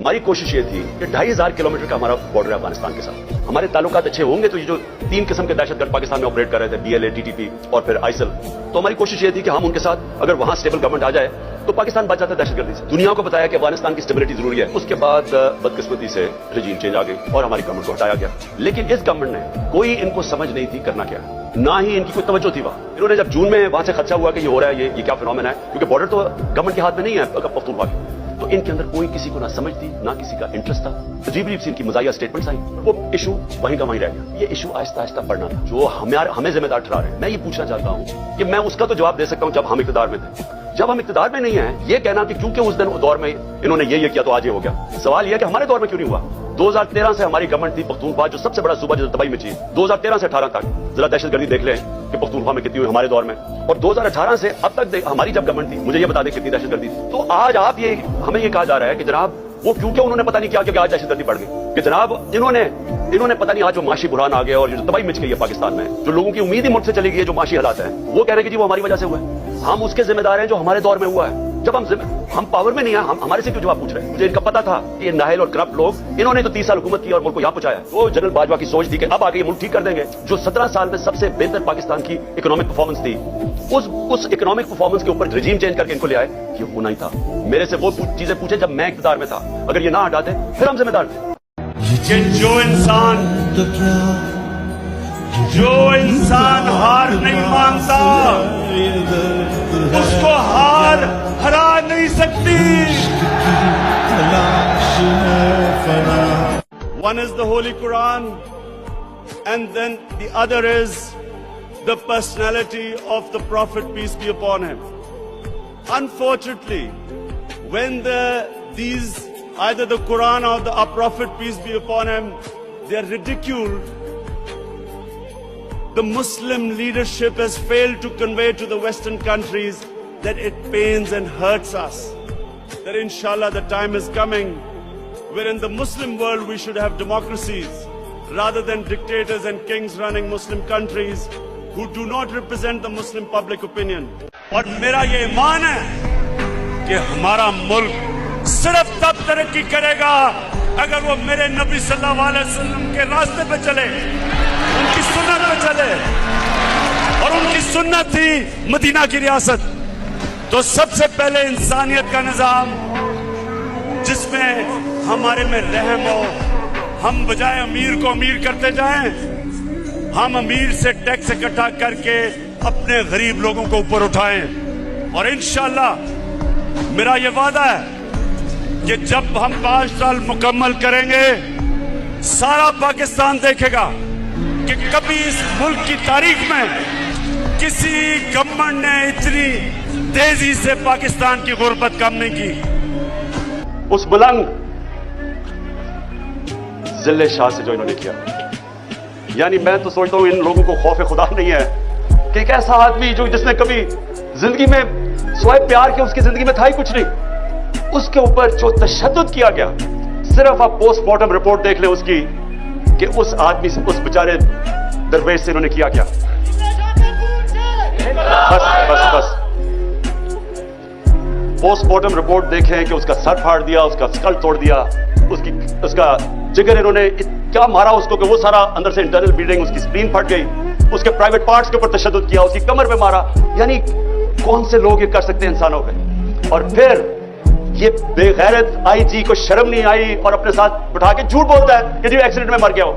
हमारी कोशिश ये थी कि 2500 किलोमीटर का हमारा बॉर्डर है अफगानिस्तान के साथ। हमारे ताल्लुकात अच्छे होंगे तो ये जो 3 किस्म के दहशतगर्द पाकिस्तान में ऑपरेट कर रहे थे, BLA, TTP और फिर आइसिल, तो हमारी कोशिश ये थी कि हम उनके साथ अगर वहां स्टेबल गवर्नमेंट आ जाए तो पाकिस्तान बच जाता है दहशतगर्दी से। दुनिया को बताया कि अफगानिस्तान की स्टेबिलिटी जरूरी है। उसके बाद बदकिस्मती से रजीम चेंज आ गई और हमारी गवर्नमेंट को हटाया गया। लेकिन इस गवर्नमेंट ने कोई इनको समझ नहीं थी करना क्या, ना ही इनकी कोई तवज्जो थी वहां। इन्होंने जब जून में वहां से खदशा हुआ कि ये हो रहा है, ये क्या फिनोमेना है, क्योंकि बॉर्डर तो गवर्नमेंट के हाथ में नहीं है पख्तूनख्वा के, तो इनके अंदर कोई किसी को ना समझ थी, ना किसी का इंटरेस्ट था। अजीब अजीब सी इनकी मजाया स्टेटमेंट्स आई, वो इशू वहीं का वहीं रह गया। ये इशू आहिस्ता आहिस्ता बढ़ना था, जो हमें जिम्मेदार ठहरा रहे हैं। मैं ये पूछना चाहता हूं कि मैं उसका तो जवाब दे सकता हूं जब हम इक़्तिदार में थे। जब हम इक़्तिदार में नहीं है, ये कहना कि क्योंकि उस दिन उस दौर में इन्होंने ये किया तो आज ये हो गया। सवाल यह कि हमारे दौर में क्यों नहीं हुआ। 2013 से हमारी गवर्नमेंट थी पख्तूनख्वा, जो सबसे बड़ा सूबा जो तबाही में चाहिए। 2013 से 18 तक जरा दहशतगर्दी देख लें कि पख्तूनख्वा में कितनी हुई हमारे दौर में, और 2018 से अब तक हमारी जब गवर्नमेंट थी, मुझे ये बता दें कितनी दहशतगर्दी थी। तो आज आप ये हमें ये कहा जा रहा है कि जनाब वो क्योंकि उन्होंने पता नहीं क्या कि आज दहशतगर्दी बढ़ गई, कि जनाब इन्होंने पता नहीं आज जो माशी बुरहान आ गया और जो तबाही मच गई है पाकिस्तान में, जो लोगों की उम्मीद ही मुझसे चली गई है, जो माशी हालात है, वो कह रहे हैं कि जी वो हमारी वजह से हुआ है। हम उसके जिम्मेदार हैं जो हमारे दौर में हुआ है। जब हम पावर में नहीं है, हम हमारे से क्यों जवाब पूछ रहे हैं। मुझे इनका पता था कि ये नाहल और करप्ट लोग, इन्होंने तो 30 साल हुकूमत की और मुल्क को यहां पहुंचाया। तो जनरल बाजवा की सोच थी कि अब आगे ये मुल्क ठीक कर देंगे। जो 17 साल में सबसे बेहतर पाकिस्तान की इकोनॉमिक परफॉर्मेंस थी, उस इकोनॉमिक परफॉर्मेंस के ऊपर रजीम चेंज करके इनको ले आए, ये होना ही था। मेरे से वो चीजें पूछे जब मैं इक़्तिदार में था, अगर ये ना हटाते फिर हम जिम्मेदार थे। जो इंसान हार नहीं मानता उसको हार हरा नहीं सकती। One is the Holy Quran and then the other is the personality of the Prophet, peace be upon him. Unfortunately, when either the Quran or the Prophet, peace be upon him, they are ridiculed, the Muslim leadership has failed to convey to the Western countries that it pains and hurts us. That inshallah the time is coming where in the Muslim world we should have democracies rather than dictators and kings running Muslim countries who do not represent the Muslim public opinion. और मेरा ये ईमान है कि हमारा मुल्क सिर्फ तब तरक्की करेगा अगर वो मेरे नबी सल्लल्लाहु अलैहि वसल्लम के रास्ते पे चले, उनकी सुन्नत पे चले, और उनकी सुन्नत थी मदीना की रियासत। तो सबसे पहले इंसानियत का निजाम जिसमें हमारे में रहम हो, हम बजाय अमीर को अमीर करते जाएं, हम अमीर से टैक्स इकट्ठा करके अपने गरीब लोगों को ऊपर उठाएं। और इंशाअल्लाह मेरा ये वादा है कि जब हम 5 साल मुकम्मल करेंगे, सारा पाकिस्तान देखेगा कि कभी इस मुल्क की तारीख में किसी गवर्नमेंट ने इतनी तेजी से पाकिस्तान की गुर्बत कम नहीं की। उस बुलंद जिले शाह से जो इन्होंने किया, यानी मैं तो सोचता हूं इन लोगों को खौफ खुदा नहीं है कि एक ऐसा आदमी जो जिसने कभी जिंदगी में सोए प्यार के उसकी जिंदगी में था ही कुछ नहीं, उसके ऊपर जो तशद्दुद किया गया। सिर्फ आप पोस्टमार्टम रिपोर्ट देख लें उसकी कि उस आदमी से, उस बेचारे दरवेश से इन्होंने किया क्या। बस पोस्टमार्टम रिपोर्ट देखें कि उसका सर फाड़ दिया, उसका स्कल तोड़ दिया, उसका जिगर इन्होंने क्या मारा उसको कि वो सारा अंदर से इंटरनल ब्लीडिंग, उसकी स्प्लीन फट गई, उसके प्राइवेट पार्ट्स के ऊपर तशद्दुद किया, उसकी कमर पे मारा। यानी कौन से लोग ये कर सकते हैं इंसानों पे। और फिर ये बेगैरत IG को शर्म नहीं आई और अपने साथ बिठा के झूठ बोलता है कि जी एक्सीडेंट में मर गया हो।